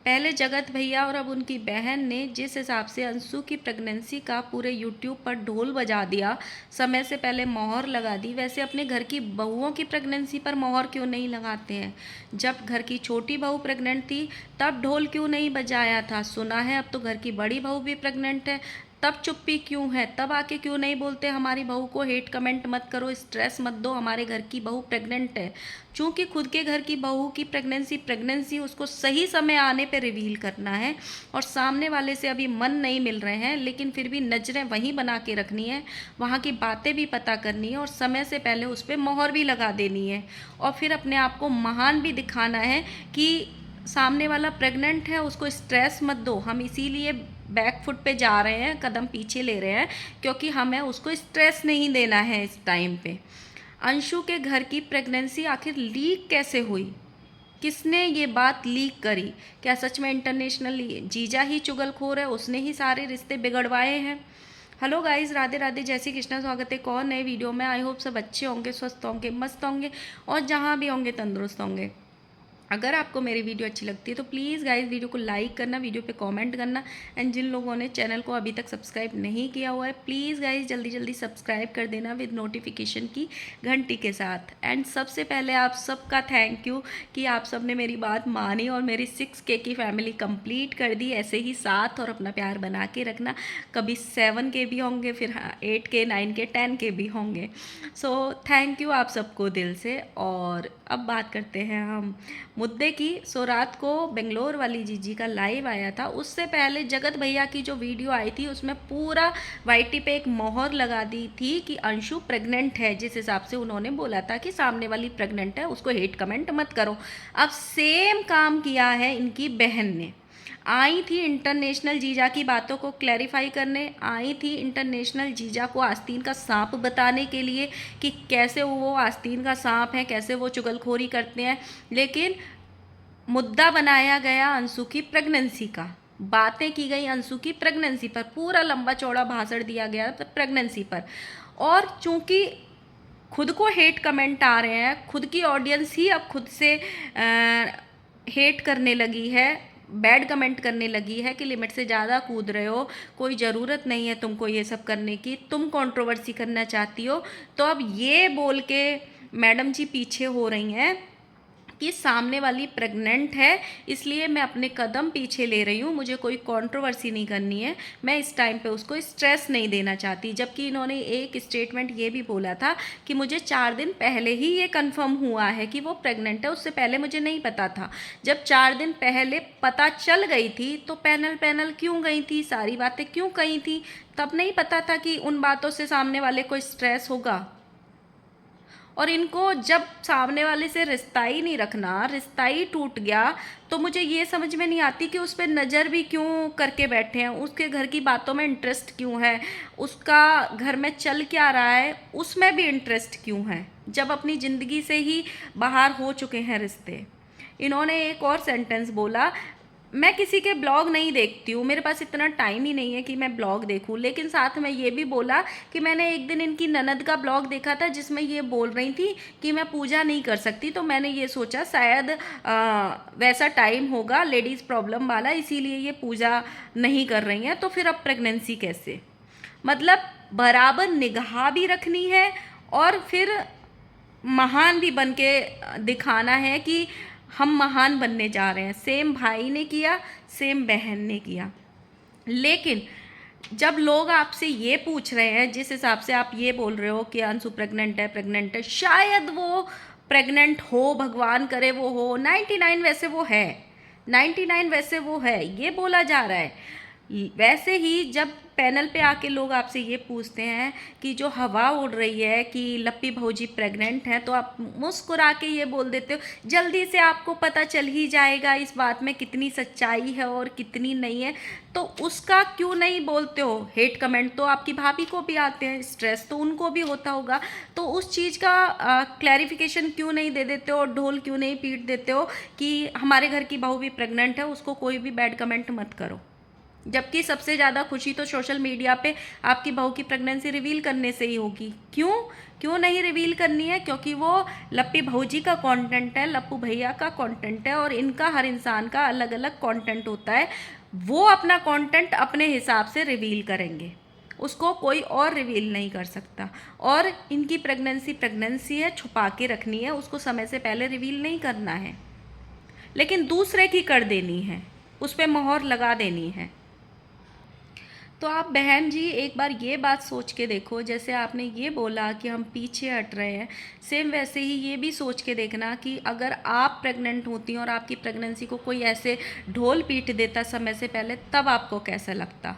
पहले जगत भैया और अब उनकी बहन ने जिस हिसाब से अंशु की प्रेगनेंसी का पूरे यूट्यूब पर ढोल बजा दिया, समय से पहले मोहर लगा दी, वैसे अपने घर की बहुओं की प्रेगनेंसी पर मोहर क्यों नहीं लगाते हैं? जब घर की छोटी बहू प्रेग्नेंट थी तब ढोल क्यों नहीं बजाया था? सुना है अब तो घर की बड़ी बहू भी प्रेग्नेंट है, तब चुप्पी क्यों है? तब आके क्यों नहीं बोलते हमारी बहू को हेट कमेंट मत करो, स्ट्रेस मत दो, हमारे घर की बहू प्रेग्नेंट है? चूँकि खुद के घर की बहू की प्रेगनेंसी उसको सही समय आने पे रिवील करना है और सामने वाले से अभी मन नहीं मिल रहे हैं, लेकिन फिर भी नज़रें वहीं बना के रखनी है, वहाँ की बातें भी पता करनी है और समय से पहले उस पर मोहर भी लगा देनी है और फिर अपने आप को महान भी दिखाना है कि सामने वाला प्रेग्नेंट है, उसको स्ट्रेस मत दो। हम इसीलिए बैक फुट पे जा रहे हैं, कदम पीछे ले रहे हैं, क्योंकि हमें उसको स्ट्रेस नहीं देना है इस टाइम पे। अंशु के घर की प्रेगनेंसी आखिर लीक कैसे हुई? किसने ये बात लीक करी? क्या सच में इंटरनेशनल जीजा ही चुगलखोर है, उसने ही सारे रिश्ते बिगड़वाए हैं? हेलो गाइस, राधे राधे, जय श्री कृष्णा। स्वागत है एक और नए वीडियो में। आई होप सब अच्छे होंगे, स्वस्थ होंगे, मस्त होंगे और जहाँ भी होंगे तंदुरुस्त होंगे। अगर आपको मेरी वीडियो अच्छी लगती है तो प्लीज़ गाइस वीडियो को लाइक करना, वीडियो पे कमेंट करना एंड जिन लोगों ने चैनल को अभी तक सब्सक्राइब नहीं किया हुआ है प्लीज़ गाइस जल्दी जल्दी सब्सक्राइब कर देना विद नोटिफिकेशन की घंटी के साथ। एंड सबसे पहले आप सबका थैंक यू कि आप सब ने मेरी बात मानी और मेरी 6K की फैमिली कंप्लीट कर दी। ऐसे ही साथ और अपना प्यार बना के रखना, कभी 7K भी होंगे, फिर 8K 9K 10K भी होंगे। सो थैंक यू आप सबको दिल से। और अब बात करते हैं हम मुद्दे की। सो रात को बेंगलोर वाली जीजी का लाइव आया था, उससे पहले जगत भैया की जो वीडियो आई थी उसमें पूरा वाईटी पे एक मोहर लगा दी थी कि अंशु प्रेग्नेंट है, जिस हिसाब से उन्होंने बोला था कि सामने वाली प्रेग्नेंट है, उसको हेट कमेंट मत करो। अब सेम काम किया है इनकी बहन ने। आई थी इंटरनेशनल जीजा की बातों को क्लैरिफाई करने, आई थी इंटरनेशनल जीजा को आस्तीन का सांप बताने के लिए कि कैसे वो आस्तीन का सांप है, कैसे वो चुगलखोरी करते हैं। लेकिन मुद्दा बनाया गया अंशु की प्रेगनेंसी का, बातें की गई अंशु की प्रेगनेंसी पर, पूरा लंबा चौड़ा भाषण दिया गया प्रेगनेंसी पर। और चूंकि खुद को हेट कमेंट आ रहे हैं, खुद की ऑडियंस ही अब खुद से हेट करने लगी है, बैड कमेंट करने लगी है कि लिमिट से ज़्यादा कूद रहे हो, कोई ज़रूरत नहीं है तुमको ये सब करने की, तुम कंट्रोवर्सी करना चाहती हो। तो अब ये बोल के मैडम जी पीछे हो रही हैं कि सामने वाली प्रेग्नेंट है, इसलिए मैं अपने कदम पीछे ले रही हूँ, मुझे कोई कंट्रोवर्सी नहीं करनी है, मैं इस टाइम पे उसको स्ट्रेस नहीं देना चाहती। जबकि इन्होंने एक स्टेटमेंट ये भी बोला था कि मुझे 4 दिन पहले ही ये कंफर्म हुआ है कि वो प्रेग्नेंट है, उससे पहले मुझे नहीं पता था। जब 4 दिन पहले पता चल गई थी तो पैनल क्यों गई थी, सारी बातें क्यों कही थी? तब नहीं पता था कि उन बातों से सामने वाले को स्ट्रेस होगा? और इनको जब सामने वाले से रिश्ता ही नहीं रखना, रिश्ता ही टूट गया, तो मुझे ये समझ में नहीं आती कि उस पर नज़र भी क्यों करके बैठे हैं, उसके घर की बातों में इंटरेस्ट क्यों है, उसका घर में चल क्या रहा है उसमें भी इंटरेस्ट क्यों है, जब अपनी ज़िंदगी से ही बाहर हो चुके हैं रिश्ते। इन्होंने एक और सेंटेंस बोला, मैं किसी के ब्लॉग नहीं देखती हूँ, मेरे पास इतना टाइम ही नहीं है कि मैं ब्लॉग देखूँ। लेकिन साथ में ये भी बोला कि मैंने एक दिन इनकी ननद का ब्लॉग देखा था जिसमें ये बोल रही थी कि मैं पूजा नहीं कर सकती, तो मैंने ये सोचा शायद वैसा टाइम होगा लेडीज़ प्रॉब्लम वाला, इसीलिए ये पूजा नहीं कर रही हैं। तो फिर अब प्रेगनेंसी कैसे? मतलब बराबर निगाह भी रखनी है और फिर महान भी बन के दिखाना है कि हम महान बनने जा रहे हैं। सेम भाई ने किया, सेम बहन ने किया। लेकिन जब लोग आपसे ये पूछ रहे हैं, जिस हिसाब से आप ये बोल रहे हो कि अंशु प्रेग्नेंट है, शायद वो प्रेग्नेंट हो, भगवान करे वो हो, 99 वैसे वो है, 99 वैसे वो है, ये बोला जा रहा है। वैसे ही जब पैनल पे आके लोग आपसे ये पूछते हैं कि जो हवा उड़ रही है कि लप्पी भौजी प्रेग्नेंट हैं, तो आप मुस्कुरा के ये बोल देते हो जल्दी से आपको पता चल ही जाएगा इस बात में कितनी सच्चाई है और कितनी नहीं है। तो उसका क्यों नहीं बोलते हो? हेट कमेंट तो आपकी भाभी को भी आते हैं, स्ट्रेस तो उनको भी होता होगा, तो उस चीज़ का क्लैरिफिकेशन क्यों नहीं दे देते हो और ढोल क्यों नहीं पीट देते हो कि हमारे घर की बहू भी प्रेग्नेंट है, उसको कोई भी बैड कमेंट मत करो। जबकि सबसे ज़्यादा खुशी तो सोशल मीडिया पे आपकी बहू की प्रेगनेंसी रिवील करने से ही होगी। क्यों क्यों नहीं रिवील करनी है? क्योंकि वो लप्पी भौजी का कंटेंट है, लप्पू भैया का कंटेंट है, और इनका हर इंसान का अलग अलग कंटेंट होता है। वो अपना कंटेंट अपने हिसाब से रिवील करेंगे, उसको कोई और रिवील नहीं कर सकता। और इनकी प्रेगनेंसी प्रेगनेंसी है, छुपा के रखनी है, उसको समय से पहले रिवील नहीं करना है, लेकिन दूसरे की कर देनी है, उस पर मोहर लगा देनी है। तो आप बहन जी एक बार ये बात सोच के देखो, जैसे आपने ये बोला कि हम पीछे हट रहे हैं, सेम वैसे ही ये भी सोच के देखना कि अगर आप प्रेग्नेंट होती और आपकी प्रेगनेंसी को कोई ऐसे ढोल पीट देता समय से पहले, तब आपको कैसा लगता?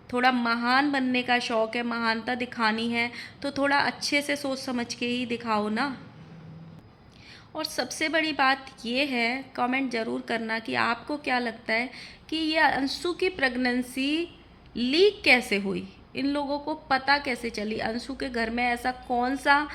थोड़ा महान बनने का शौक़ है, महानता दिखानी है, तो थोड़ा अच्छे से सोच समझ के ही दिखाओ ना। और सबसे बड़ी बात ये है, कमेंट ज़रूर करना कि आपको क्या लगता है कि ये अंशु की प्रेगनेंसी लीक कैसे हुई? इन लोगों को पता कैसे चली? अंशु के घर में ऐसा कौन सा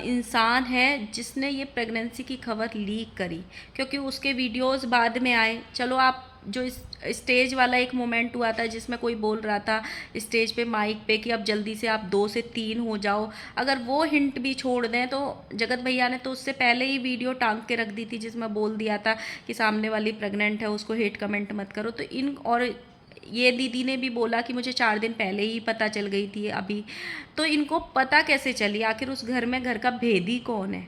इंसान है जिसने ये प्रेगनेंसी की खबर लीक करी? क्योंकि उसके वीडियोस बाद में आए। चलो आप जो इस स्टेज वाला एक मोमेंट हुआ था जिसमें कोई बोल रहा था स्टेज पे माइक पे कि अब जल्दी से आप 2 से 3 हो जाओ, अगर वो हिंट भी छोड़ दें तो जगत भैया ने तो उससे पहले ही वीडियो टांग के रख दी थी जिसमें बोल दिया था कि सामने वाली प्रेग्नेंट है, उसको हेट कमेंट मत करो। तो इन और ये दीदी ने भी बोला कि मुझे 4 दिन पहले ही पता चल गई थी अभी। तो इनको पता कैसे चली? आखिर उस घर में घर का भेदी कौन है?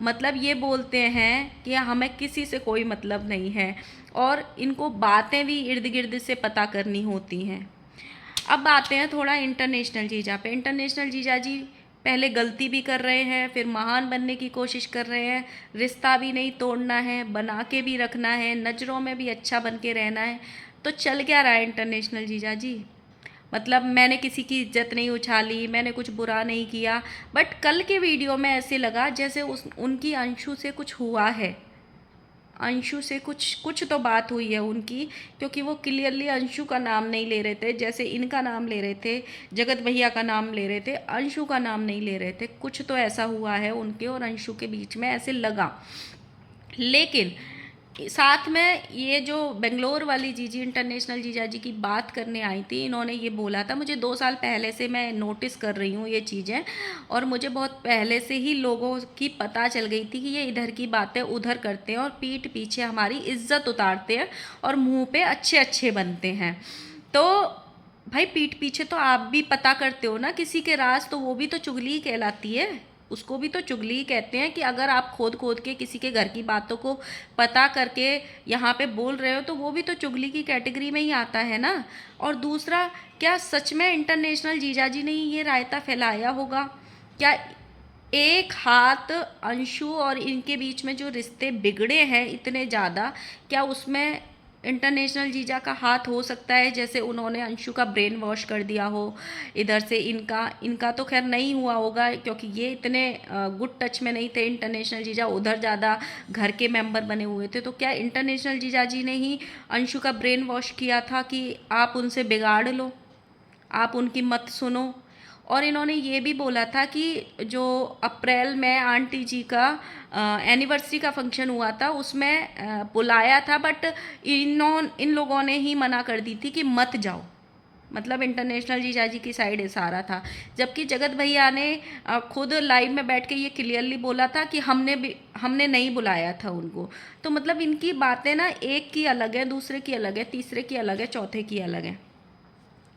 मतलब ये बोलते हैं कि हमें किसी से कोई मतलब नहीं है, और इनको बातें भी इर्द गिर्द से पता करनी होती हैं। अब आते हैं थोड़ा इंटरनेशनल जीजा पे। इंटरनेशनल जीजा जी पहले गलती भी कर रहे हैं, फिर महान बनने की कोशिश कर रहे हैं। रिश्ता भी नहीं तोड़ना है, बना के भी रखना है, नज़रों में भी अच्छा बन के रहना है। तो चल क्या रहा है इंटरनेशनल जीजा जी? मतलब मैंने किसी की इज्जत नहीं उछाली, मैंने कुछ बुरा नहीं किया, बट कल के वीडियो में ऐसे लगा जैसे उनकी अंशु से कुछ हुआ है। अंशु से कुछ कुछ तो बात हुई है उनकी, क्योंकि वो क्लियरली अंशु का नाम नहीं ले रहे थे, जैसे इनका नाम ले रहे थे, जगत भैया का नाम ले रहे थे, अंशु का नाम नहीं ले रहे थे। कुछ तो ऐसा हुआ है उनके और अंशु के बीच में, ऐसे लगा। लेकिन साथ में ये जो बेंगलोर वाली जीजी इंटरनेशनल जीजा जी की बात करने आई थी, इन्होंने ये बोला था, मुझे 2 साल पहले से मैं नोटिस कर रही हूँ ये चीज़ें, और मुझे बहुत पहले से ही लोगों की पता चल गई थी कि ये इधर की बातें उधर करते हैं और पीठ पीछे हमारी इज्जत उतारते हैं और मुंह पे अच्छे अच्छे बनते हैं। तो भाई पीठ पीछे तो आप भी पता करते हो ना किसी के राज, तो वो भी तो चुगली कहलाती है, उसको भी तो चुगली कहते हैं। कि अगर आप खोद खोद के किसी के घर की बातों को पता करके यहाँ पे बोल रहे हो तो वो भी तो चुगली की कैटेगरी में ही आता है ना। और दूसरा, क्या सच में इंटरनेशनल जीजा जी ने ये रायता फैलाया होगा? क्या एक हाथ अंशु और इनके बीच में जो रिश्ते बिगड़े हैं इतने ज़्यादा, क्या उसमें इंटरनेशनल जीजा का हाथ हो सकता है? जैसे उन्होंने अंशु का ब्रेन वॉश कर दिया हो इधर से, इनका इनका तो खैर नहीं हुआ होगा क्योंकि ये इतने गुड टच में नहीं थे। इंटरनेशनल जीजा उधर ज़्यादा घर के मेंबर बने हुए थे। तो क्या इंटरनेशनल जीजा जी ने ही अंशु का ब्रेन वॉश किया था कि आप उनसे बिगाड़ लो, आप उनकी मत सुनो? और इन्होंने ये भी बोला था कि जो अप्रैल में आंटी जी का एनिवर्सरी का फंक्शन हुआ था उसमें बुलाया था, बट इन लोगों ने ही मना कर दी थी कि मत जाओ। मतलब इंटरनेशनल जीजा जी की साइड इशारा था, जबकि जगत भैया ने खुद लाइव में बैठ के ये क्लियरली बोला था कि हमने नहीं बुलाया था उनको। तो मतलब इनकी बातें ना एक की अलग है, दूसरे की अलग है, तीसरे की अलग है, चौथे की अलग है।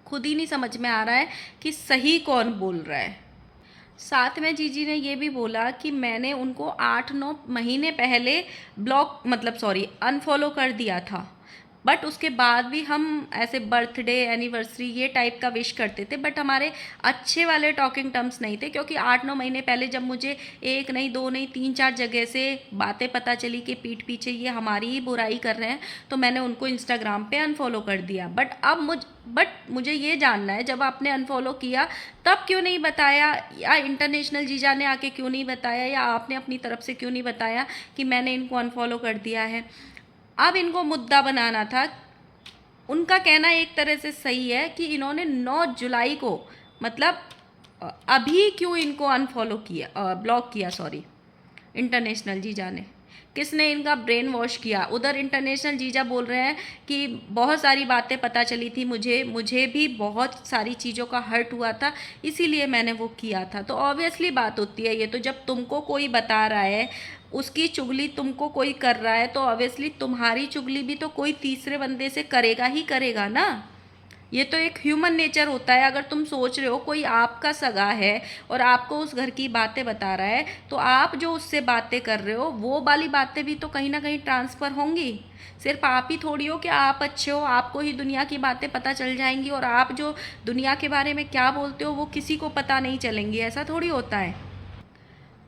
खुद ही नहीं समझ में आ रहा है कि सही कौन बोल रहा है। साथ में जीजी ने ये भी बोला कि मैंने उनको 8-9 महीने पहले अनफॉलो कर दिया था, बट उसके बाद भी हम ऐसे बर्थडे एनिवर्सरी ये टाइप का विश करते थे, बट हमारे अच्छे वाले टॉकिंग टर्म्स नहीं थे। क्योंकि 8-9 महीने पहले जब मुझे 1 नहीं 2 नहीं 3-4 जगह से बातें पता चली कि पीठ पीछे ये हमारी ही बुराई कर रहे हैं, तो मैंने उनको इंस्टाग्राम पे अनफॉलो कर दिया। बट मुझे ये जानना है, जब आपने अनफॉलो किया तब क्यों नहीं बताया, या इंटरनेशनल जीजा ने आके क्यों नहीं बताया, या आपने अपनी तरफ से क्यों नहीं बताया कि मैंने इनको अनफॉलो कर दिया है? अब इनको मुद्दा बनाना था। उनका कहना एक तरह से सही है कि इन्होंने 9 जुलाई को, मतलब अभी क्यों इनको अनफॉलो किया, ब्लॉक किया, सॉरी, इंटरनेशनल जीजा ने। किसने इनका ब्रेन वॉश किया। उधर इंटरनेशनल जीजा बोल रहे हैं कि बहुत सारी बातें पता चली थी मुझे भी बहुत सारी चीज़ों का हर्ट हुआ था, इसीलिए मैंने वो किया था। तो ऑब्वियसली बात होती है ये तो, जब तुमको कोई बता रहा है, उसकी चुगली तुमको कोई कर रहा है, तो ऑब्वियसली तुम्हारी चुगली भी तो कोई तीसरे बंदे से करेगा ही करेगा ना। ये तो एक ह्यूमन नेचर होता है। अगर तुम सोच रहे हो कोई आपका सगा है और आपको उस घर की बातें बता रहा है, तो आप जो उससे बातें कर रहे हो वो वाली बातें भी तो कहीं ना कहीं ट्रांसफ़र होंगी। सिर्फ आप ही थोड़ी हो कि आप अच्छे हो, आपको ही दुनिया की बातें पता चल जाएंगी, और आप जो दुनिया के बारे में क्या बोलते हो वो किसी को पता नहीं चलेंगी। ऐसा थोड़ी होता है।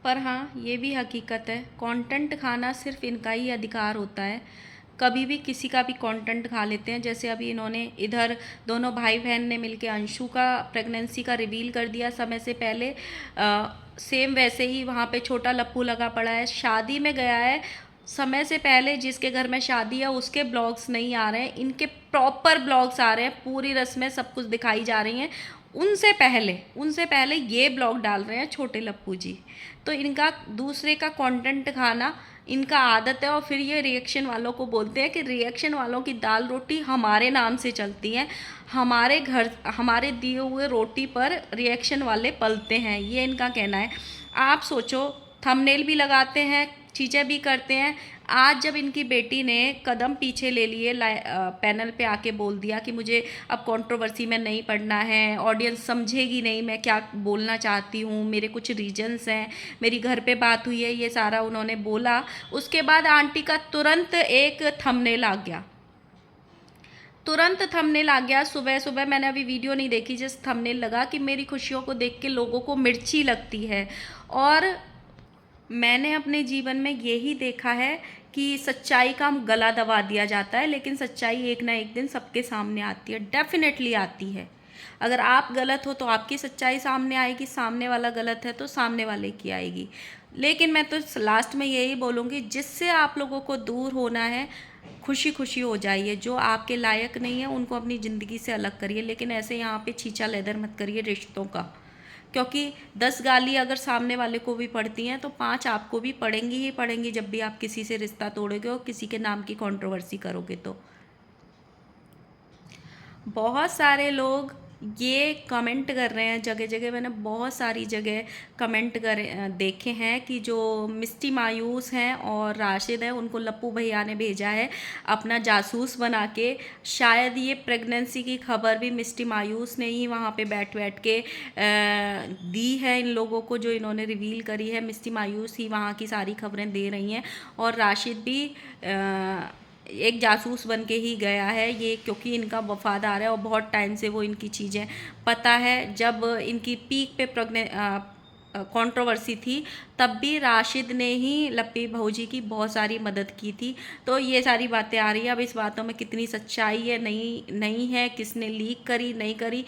पर हाँ, ये भी हकीकत है, कंटेंट खाना सिर्फ इनका ही अधिकार होता है। कभी भी किसी का भी कंटेंट खा लेते हैं। जैसे अभी इन्होंने इधर दोनों भाई बहन ने मिलके अंशु का प्रेगनेंसी का रिवील कर दिया समय से पहले। सेम वैसे ही वहाँ पे छोटा लप्पू लगा पड़ा है, शादी में गया है समय से पहले। जिसके घर में शादी है उसके ब्लॉग्स नहीं आ रहे हैं, इनके प्रॉपर ब्लॉग्स आ रहे हैं, पूरी रस्में सब कुछ दिखाई जा रही हैं। उनसे पहले ये ब्लॉग डाल रहे हैं छोटे लप्पू जी। तो इनका दूसरे का कंटेंट खाना इनका आदत है, और फिर ये रिएक्शन वालों को बोलते हैं कि रिएक्शन वालों की दाल रोटी हमारे नाम से चलती हैं, हमारे घर हमारे दिए हुए रोटी पर रिएक्शन वाले पलते हैं, ये इनका कहना है। आप सोचो, थंबनेल भी लगाते हैं, चीज़ें भी करते हैं। आज जब इनकी बेटी ने कदम पीछे ले लिए, पैनल पे आके बोल दिया कि मुझे अब कंट्रोवर्सी में नहीं पढ़ना है, ऑडियंस समझेगी नहीं मैं क्या बोलना चाहती हूँ, मेरे कुछ रीजंस हैं, मेरी घर पे बात हुई है, ये सारा उन्होंने बोला। उसके बाद आंटी का तुरंत एक थंबनेल आ गया, तुरंत थंबनेल आ गया। सुबह सुबह मैंने अभी वीडियो नहीं देखी, जस्ट थंबनेल लगा कि मेरी खुशियों को देख के लोगों को मिर्ची लगती है। और मैंने अपने जीवन में यही देखा है कि सच्चाई का गला दबा दिया जाता है, लेकिन सच्चाई एक ना एक दिन सबके सामने आती है, डेफिनेटली आती है। अगर आप गलत हो तो आपकी सच्चाई सामने आएगी, सामने वाला गलत है तो सामने वाले की आएगी। लेकिन मैं तो लास्ट में यही बोलूँगी, जिससे आप लोगों को दूर होना है, खुशी खुशी हो जाइए। जो आपके लायक नहीं है उनको अपनी ज़िंदगी से अलग करिए, लेकिन ऐसे यहाँ पे छींचा लेदर मत करिए रिश्तों का। क्योंकि 10 गाली अगर सामने वाले को भी पड़ती हैं तो 5 आपको भी पड़ेंगी ही पड़ेंगी, जब भी आप किसी से रिश्ता तोड़ोगे और किसी के नाम की कंट्रोवर्सी करोगे। तो बहुत सारे लोग ये कमेंट कर रहे हैं जगह जगह, मैंने बहुत सारी जगह कमेंट देखे हैं कि जो मिस्टी मायूस हैं और राशिद हैं उनको लप्पू भैया ने भेजा है अपना जासूस बना के। शायद ये प्रेगनेंसी की खबर भी मिस्टी मायूस ने ही वहाँ पे बैठ बैठ के दी है इन लोगों को, जो इन्होंने रिवील करी है। मिस्टी मायूस ही वहाँ की सारी खबरें दे रही हैं, और राशिद भी एक जासूस बन के ही गया है ये, क्योंकि इनका वफादार है और बहुत टाइम से वो इनकी चीज़ें पता है। जब इनकी पीक पे कंट्रोवर्सी थी तब भी राशिद ने ही लप्पी भौजी की बहुत सारी मदद की थी। तो ये सारी बातें आ रही है। अब इस बातों में कितनी सच्चाई है नहीं है, किसने लीक करी नहीं करी,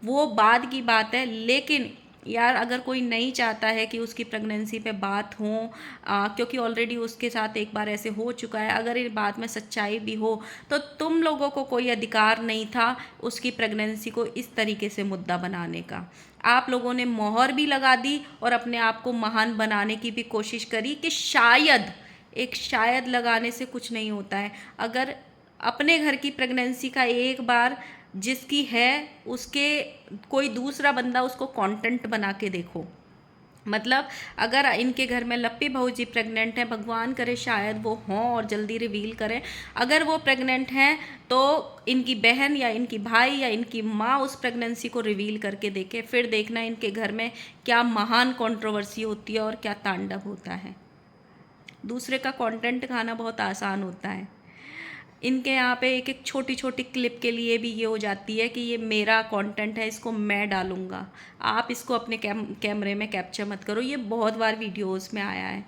वो बाद की बात है। लेकिन यार, अगर कोई नहीं चाहता है कि उसकी प्रेगनेंसी पे बात हो, क्योंकि ऑलरेडी उसके साथ एक बार ऐसे हो चुका है, अगर इस बात में सच्चाई भी हो तो तुम लोगों को कोई अधिकार नहीं था उसकी प्रेगनेंसी को इस तरीके से मुद्दा बनाने का। आप लोगों ने मोहर भी लगा दी और अपने आप को महान बनाने की भी कोशिश करी कि शायद, एक शायद लगाने से कुछ नहीं होता है। अगर अपने घर की प्रेगनेंसी का एक बार जिसकी है उसके कोई दूसरा बंदा उसको कंटेंट बना के देखो, मतलब अगर इनके घर में लप्पी बहू जी प्रेग्नेंट हैं, भगवान करे शायद वो हों और जल्दी रिवील करें, अगर वो प्रेग्नेंट हैं तो इनकी बहन या इनकी भाई या इनकी माँ उस प्रेगनेंसी को रिवील करके देखे, फिर देखना इनके घर में क्या महान कंट्रोवर्सी होती है और क्या तांडव होता है। दूसरे का कंटेंट खाना बहुत आसान होता है। इनके यहाँ पे एक एक छोटी छोटी क्लिप के लिए भी ये हो जाती है कि ये मेरा कंटेंट है, इसको मैं डालूँगा, आप इसको अपने कैमरे में कैप्चर मत करो। ये बहुत बार वीडियोस में आया है।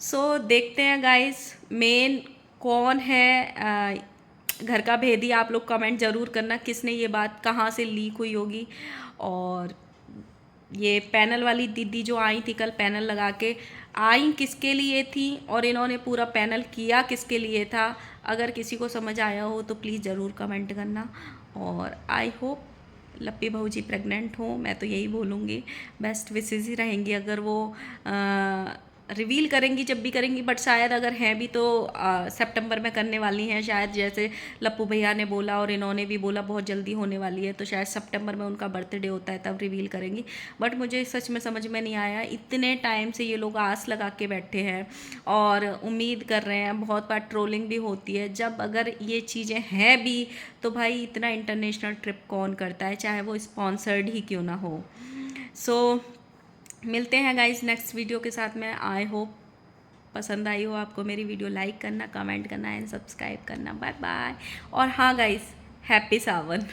सो देखते हैं गाइस, मेन कौन है घर का भेदी। आप लोग कमेंट ज़रूर करना किसने ये बात, कहाँ से लीक हुई होगी। और ये पैनल वाली दीदी जो आई थी कल, पैनल लगा के आई किसके लिए थी और इन्होंने पूरा पैनल किया किसके लिए था, अगर किसी को समझ आया हो तो प्लीज़ ज़रूर कमेंट करना। और आई होप लप्पी बहू जी प्रेग्नेंट हो, मैं तो यही बोलूँगी, बेस्ट विशेज़ ही रहेंगी अगर वो रिवील करेंगी जब भी करेंगी, बट शायद अगर हैं भी तो सितंबर में करने वाली हैं शायद, जैसे लप्पू भैया ने बोला और इन्होंने भी बोला बहुत जल्दी होने वाली है, तो शायद सितंबर में उनका बर्थडे होता है तब रिवील करेंगी। बट मुझे सच में समझ में नहीं आया, इतने टाइम से ये लोग आस लगा के बैठे हैं और उम्मीद कर रहे हैं, बहुत बार ट्रोलिंग भी होती है, जब अगर ये चीज़ें हैं भी तो भाई इतना इंटरनेशनल ट्रिप कौन करता है, चाहे वो स्पॉन्सर्ड ही क्यों ना हो। सो मिलते हैं गाइस नेक्स्ट वीडियो के साथ में। आई होप पसंद आई हो आपको मेरी वीडियो। लाइक करना, कमेंट करना एंड सब्सक्राइब करना। Bye bye. और हाँ गाइस, हैप्पी सावन।